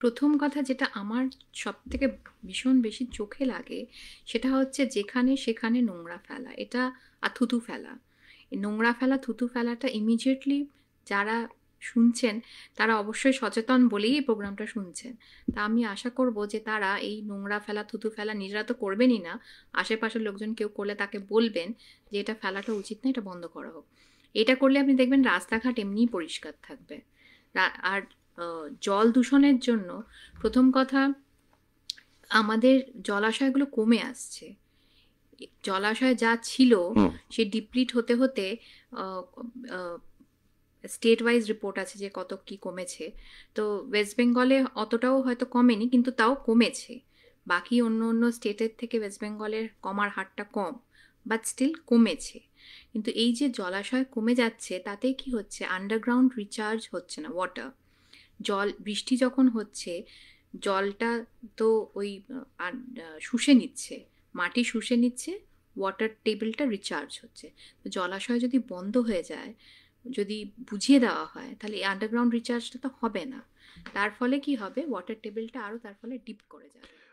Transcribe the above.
প্রথম কথা যেটা আমার সবথেকে ভীষণ বেশি চোখে লাগে, সেটা হচ্ছে যেখানে সেখানে নোংরা ফেলা। এটা থুতু ফেলা। এই নোংরা ফেলা, থুতু ফেলাটা ইমিডিয়েটলি যারা শুনছেন, তারা অবশ্যই সচেতন বলেই এই প্রোগ্রামটা শুনছেন। তা আমি আশা করব যে তারা এই নোংরা ফেলা, থুতু ফেলা নিজেরা তো করবেনই না। আশেপাশের লোকজন কেউ করলে তাকে বলবেন যে, "এটা ফেলাটা উচিত না, এটা বন্ধ করা হোক।" এটা করলে আপনি দেখবেন রাস্তাঘাট এমনিই পরিষ্কার থাকবে। আর জল দূষণের জন্য প্রথম কথা আমাদের জলাশয়গুলো কমে আসছে। জলাশয় যা ছিল হুম, সে ডিপ্লিট হতে হতে আহ, আহ, স্টেট ওয়াইজ রিপোর্ট আছে যে কত কি কমেছে। তো ওয়েস্ট বেঙ্গলে অতটাও হয়তো কমেনি, কিন্তু তাও কমেছে। বাকি অন্য অন্য স্টেটের থেকে ওয়েস্ট বেঙ্গলের কমার হারটা কম, বাট স্টিল কমেছে। কিন্তু এই যে জলাশয় কমে যাচ্ছে, তাতে কি হচ্ছে, আন্ডারগ্রাউন্ড রিচার্জ হচ্ছে না ওয়াটার। বৃষ্টি যখন হচ্ছে, জলটা তো ওই শুষে নিচ্ছে, মাটি শুষে নিচ্ছে, ওয়াটার টেবিলটা রিচার্জ হচ্ছে। তো জলাশয় যদি বন্ধ হয়ে যায়, যদি বুঝিয়ে দেওয়া হয়, তাহলে এই আন্ডারগ্রাউন্ড রিচার্জটা তো হবে না। তার ফলে কি হবে, ওয়াটার টেবিলটা আরও তার ফলে ডিপ করে যাবে।